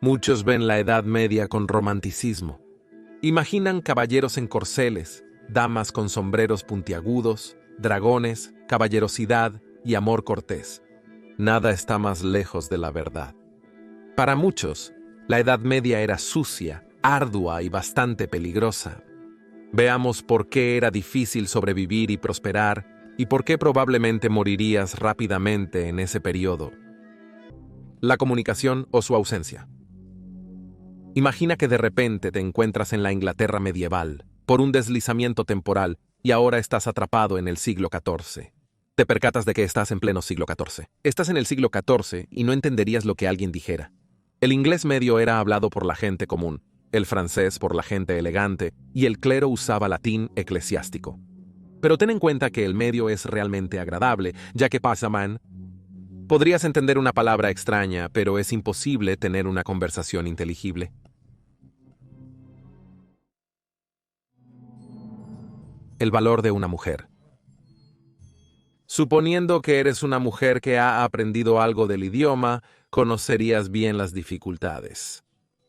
Muchos ven la Edad Media con romanticismo. Imaginan caballeros en corceles, damas con sombreros puntiagudos, dragones, caballerosidad y amor cortés. Nada está más lejos de la verdad. Para muchos, la Edad Media era sucia, ardua y bastante peligrosa. Veamos por qué era difícil sobrevivir y prosperar y por qué probablemente morirías rápidamente en ese periodo. La comunicación o su ausencia. Imagina que de repente te encuentras en la Inglaterra medieval, por un deslizamiento temporal, y ahora estás atrapado en el siglo XIV. Te percatas de que estás en pleno siglo XIV. Estás en el siglo XIV y no entenderías lo que alguien dijera. El inglés medio era hablado por la gente común, el francés por la gente elegante, y el clero usaba latín eclesiástico. Pero ten en cuenta que el medio es realmente agradable, ya que pasaban. Podrías entender una palabra extraña, pero es imposible tener una conversación inteligible. El valor de una mujer. Suponiendo que eres una mujer que ha aprendido algo del idioma, conocerías bien las dificultades.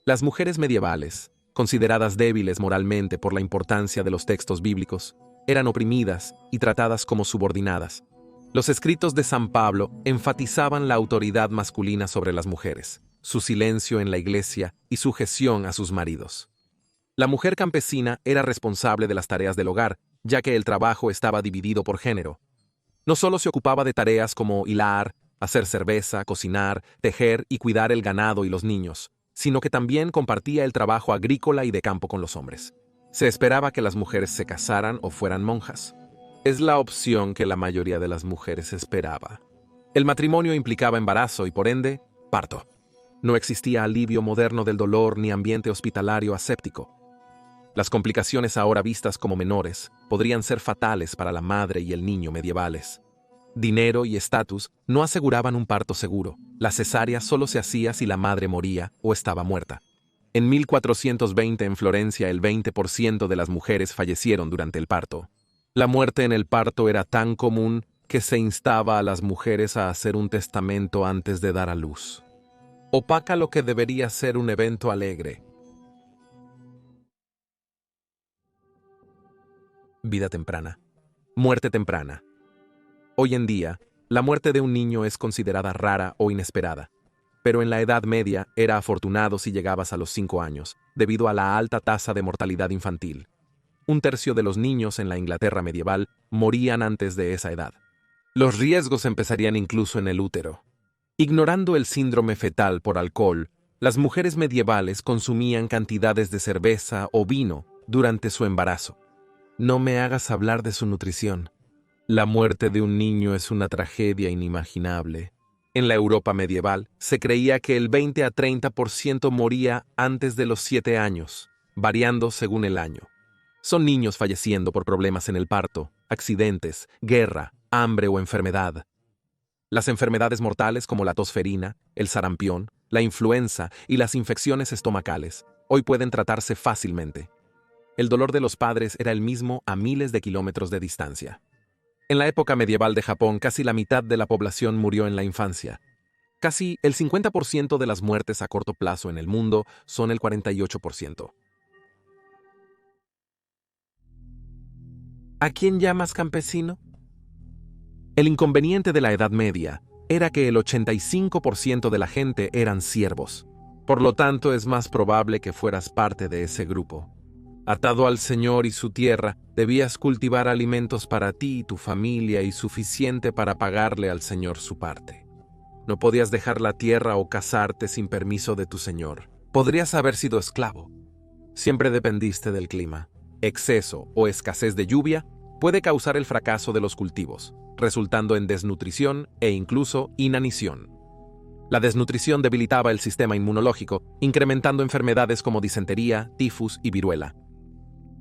Las mujeres medievales, consideradas débiles moralmente por la importancia de los textos bíblicos, eran oprimidas y tratadas como subordinadas. Los escritos de San Pablo enfatizaban la autoridad masculina sobre las mujeres, su silencio en la iglesia y sujeción a sus maridos. La mujer campesina era responsable de las tareas del hogar, ya que el trabajo estaba dividido por género. No solo se ocupaba de tareas como hilar, hacer cerveza, cocinar, tejer y cuidar el ganado y los niños, sino que también compartía el trabajo agrícola y de campo con los hombres. Se esperaba que las mujeres se casaran o fueran monjas. Es la opción que la mayoría de las mujeres esperaba. El matrimonio implicaba embarazo y, por ende, parto. No existía alivio moderno del dolor ni ambiente hospitalario aséptico. Las complicaciones ahora vistas como menores podrían ser fatales para la madre y el niño medievales. Dinero y estatus no aseguraban un parto seguro. La cesárea solo se hacía si la madre moría o estaba muerta. En 1420 en Florencia el 20% de las mujeres fallecieron durante el parto. La muerte en el parto era tan común que se instaba a las mujeres a hacer un testamento antes de dar a luz. Opaca lo que debería ser un evento alegre. Vida temprana. Muerte temprana. Hoy en día, la muerte de un niño es considerada rara o inesperada, pero en la Edad Media era afortunado si llegabas a los 5 años, debido a la alta tasa de mortalidad infantil. Un tercio de los niños en la Inglaterra medieval morían antes de esa edad. Los riesgos empezarían incluso en el útero. Ignorando el síndrome fetal por alcohol, las mujeres medievales consumían cantidades de cerveza o vino durante su embarazo. No me hagas hablar de su nutrición. La muerte de un niño es una tragedia inimaginable. En la Europa medieval, se creía que el 20 a 30% moría antes de los 7 años, variando según el año. Son niños falleciendo por problemas en el parto, accidentes, guerra, hambre o enfermedad. Las enfermedades mortales como la tosferina, el sarampión, la influenza y las infecciones estomacales hoy pueden tratarse fácilmente. El dolor de los padres era el mismo a miles de kilómetros de distancia. En la época medieval de Japón, casi la mitad de la población murió en la infancia. Casi el 50% de las muertes a corto plazo en el mundo son el 48%. ¿A quién llamas campesino? El inconveniente de la Edad Media era que el 85% de la gente eran siervos. Por lo tanto, es más probable que fueras parte de ese grupo. Atado al Señor y su tierra, debías cultivar alimentos para ti y tu familia y suficiente para pagarle al Señor su parte. No podías dejar la tierra o casarte sin permiso de tu Señor. Podrías haber sido esclavo. Siempre dependiste del clima. Exceso o escasez de lluvia puede causar el fracaso de los cultivos, resultando en desnutrición e incluso inanición. La desnutrición debilitaba el sistema inmunológico, incrementando enfermedades como disentería, tifus y viruela.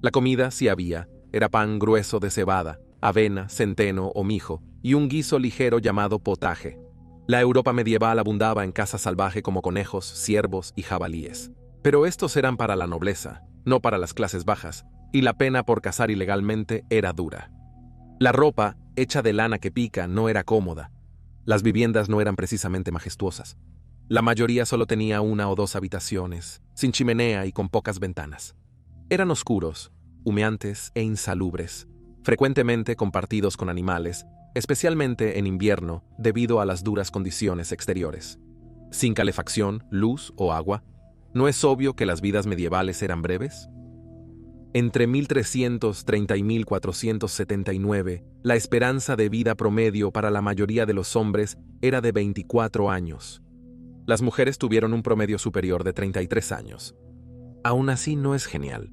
La comida, si había, era pan grueso de cebada, avena, centeno o mijo, y un guiso ligero llamado potaje. La Europa medieval abundaba en caza salvaje como conejos, ciervos y jabalíes. Pero estos eran para la nobleza, no para las clases bajas, y la pena por cazar ilegalmente era dura. La ropa, hecha de lana que pica, no era cómoda. Las viviendas no eran precisamente majestuosas. La mayoría solo tenía una o dos habitaciones, sin chimenea y con pocas ventanas. Eran oscuros, humeantes e insalubres, frecuentemente compartidos con animales, especialmente en invierno debido a las duras condiciones exteriores. Sin calefacción, luz o agua, ¿no es obvio que las vidas medievales eran breves? Entre 1330 y 1479, la esperanza de vida promedio para la mayoría de los hombres era de 24 años. Las mujeres tuvieron un promedio superior de 33 años. Aún así, no es genial.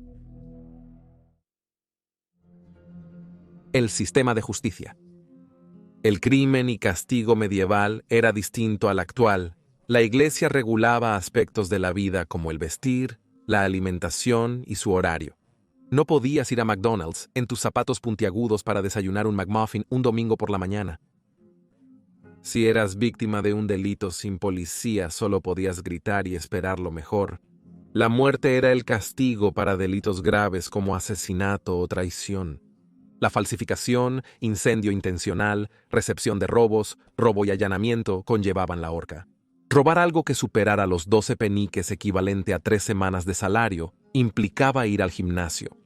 El sistema de justicia. El crimen y castigo medieval era distinto al actual. La Iglesia regulaba aspectos de la vida como el vestir, la alimentación y su horario. No podías ir a McDonald's en tus zapatos puntiagudos para desayunar un McMuffin un domingo por la mañana. Si eras víctima de un delito sin policía, solo podías gritar y esperar lo mejor. La muerte era el castigo para delitos graves como asesinato o traición. La falsificación, incendio intencional, recepción de robos, robo y allanamiento conllevaban la horca. Robar algo que superara los 12 peniques, equivalente a 3 semanas de salario, implicaba ir al gimnasio.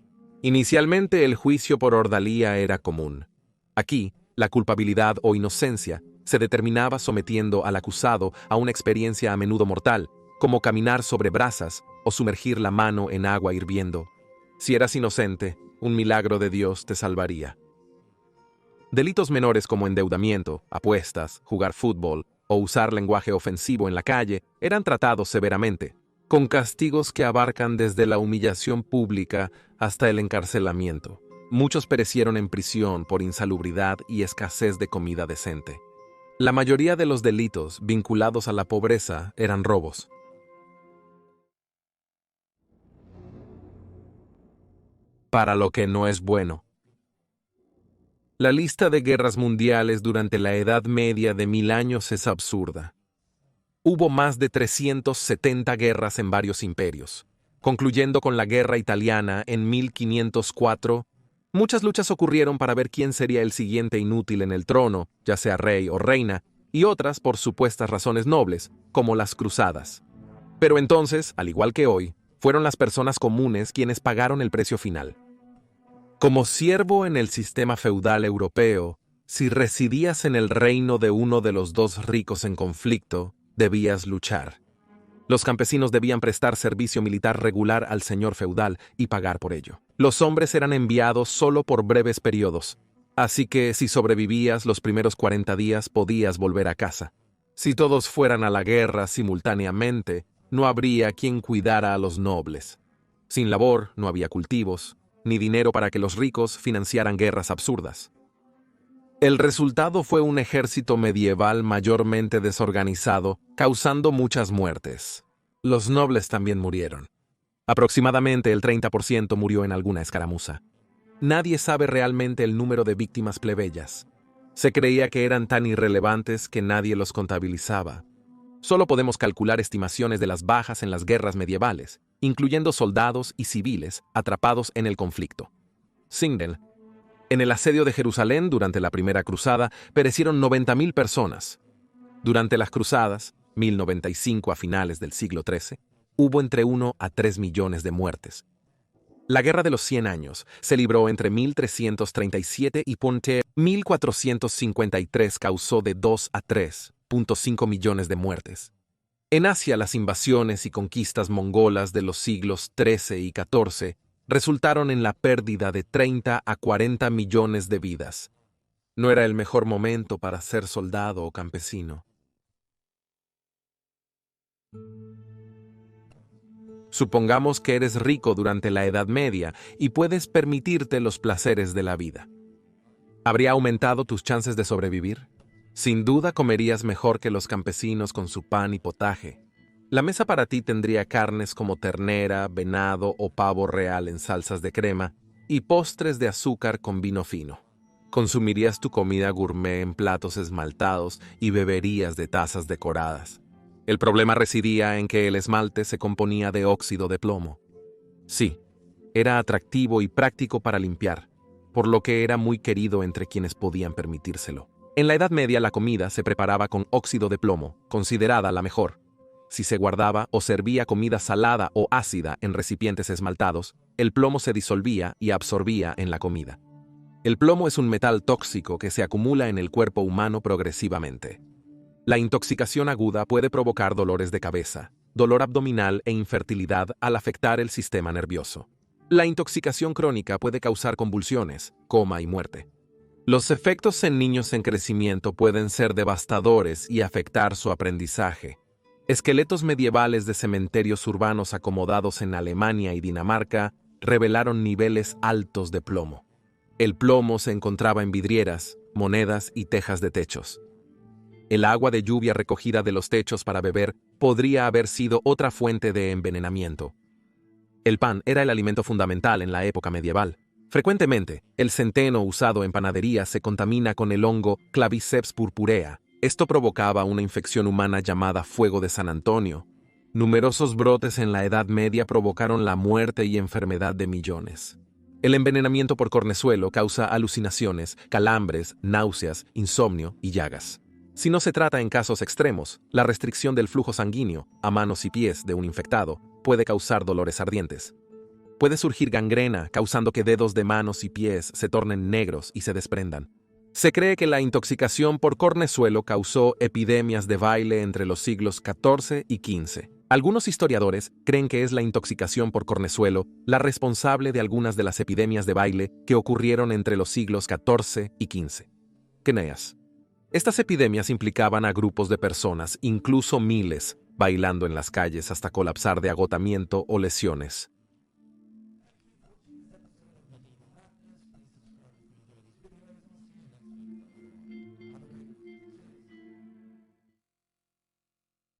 Inicialmente el juicio por ordalía era común. Aquí, la culpabilidad o inocencia se determinaba sometiendo al acusado a una experiencia a menudo mortal, como caminar sobre brasas o sumergir la mano en agua hirviendo. Si eras inocente, un milagro de Dios te salvaría. Delitos menores como endeudamiento, apuestas, jugar fútbol o usar lenguaje ofensivo en la calle eran tratados severamente, con castigos que abarcan desde la humillación pública hasta el encarcelamiento. Muchos perecieron en prisión por insalubridad y escasez de comida decente. La mayoría de los delitos vinculados a la pobreza eran robos. Para lo que no es bueno. La lista de guerras mundiales durante la Edad Media de 1000 años es absurda. Hubo más de 370 guerras en varios imperios, concluyendo con la Guerra Italiana en 1504. Muchas luchas ocurrieron para ver quién sería el siguiente inútil en el trono, ya sea rey o reina, y otras por supuestas razones nobles, como las cruzadas. Pero entonces, al igual que hoy, fueron las personas comunes quienes pagaron el precio final. Como siervo en el sistema feudal europeo, si residías en el reino de uno de los dos ricos en conflicto, debías luchar. Los campesinos debían prestar servicio militar regular al señor feudal y pagar por ello. Los hombres eran enviados solo por breves periodos, así que si sobrevivías los primeros 40 días podías volver a casa. Si todos fueran a la guerra simultáneamente, no habría quien cuidara a los nobles. Sin labor, no había cultivos, ni dinero para que los ricos financiaran guerras absurdas. El resultado fue un ejército medieval mayormente desorganizado, causando muchas muertes. Los nobles también murieron. Aproximadamente el 30% murió en alguna escaramuza. Nadie sabe realmente el número de víctimas plebeyas. Se creía que eran tan irrelevantes que nadie los contabilizaba. Solo podemos calcular estimaciones de las bajas en las guerras medievales, incluyendo soldados y civiles atrapados en el conflicto. Sindel. En el asedio de Jerusalén durante la Primera Cruzada perecieron 90.000 personas. Durante las cruzadas, 1095 a finales del siglo XIII, hubo entre 1 a 3 millones de muertes. La Guerra de los 100 Años se libró entre 1337 y 1453, causó de 2 a 3.5 millones de muertes. En Asia, las invasiones y conquistas mongolas de los siglos XIII y XIV resultaron en la pérdida de 30 a 40 millones de vidas. No era el mejor momento para ser soldado o campesino. Supongamos que eres rico durante la Edad Media y puedes permitirte los placeres de la vida. ¿Habría aumentado tus chances de sobrevivir? Sin duda comerías mejor que los campesinos con su pan y potaje. La mesa para ti tendría carnes como ternera, venado o pavo real en salsas de crema y postres de azúcar con vino fino. Consumirías tu comida gourmet en platos esmaltados y beberías de tazas decoradas. El problema residía en que el esmalte se componía de óxido de plomo. Sí, era atractivo y práctico para limpiar, por lo que era muy querido entre quienes podían permitírselo. En la Edad Media la comida se preparaba con óxido de plomo, considerada la mejor. Si se guardaba o servía comida salada o ácida en recipientes esmaltados, el plomo se disolvía y absorbía en la comida. El plomo es un metal tóxico que se acumula en el cuerpo humano progresivamente. La intoxicación aguda puede provocar dolores de cabeza, dolor abdominal e infertilidad al afectar el sistema nervioso. La intoxicación crónica puede causar convulsiones, coma y muerte. Los efectos en niños en crecimiento pueden ser devastadores y afectar su aprendizaje. Esqueletos medievales de cementerios urbanos acomodados en Alemania y Dinamarca revelaron niveles altos de plomo. El plomo se encontraba en vidrieras, monedas y tejas de techos. El agua de lluvia recogida de los techos para beber podría haber sido otra fuente de envenenamiento. El pan era el alimento fundamental en la época medieval. Frecuentemente, el centeno usado en panadería se contamina con el hongo Claviceps purpurea. Esto provocaba una infección humana llamada fuego de San Antonio. Numerosos brotes en la Edad Media provocaron la muerte y enfermedad de millones. El envenenamiento por cornezuelo causa alucinaciones, calambres, náuseas, insomnio y llagas. Si no se trata en casos extremos, la restricción del flujo sanguíneo a manos y pies de un infectado puede causar dolores ardientes. Puede surgir gangrena, causando que dedos de manos y pies se tornen negros y se desprendan. Se cree que la intoxicación por cornezuelo causó epidemias de baile entre los siglos XIV y XV. Algunos historiadores creen que es la intoxicación por cornezuelo la responsable de algunas de las epidemias de baile que ocurrieron entre los siglos XIV y XV. Queneas. Estas epidemias implicaban a grupos de personas, incluso miles, bailando en las calles hasta colapsar de agotamiento o lesiones.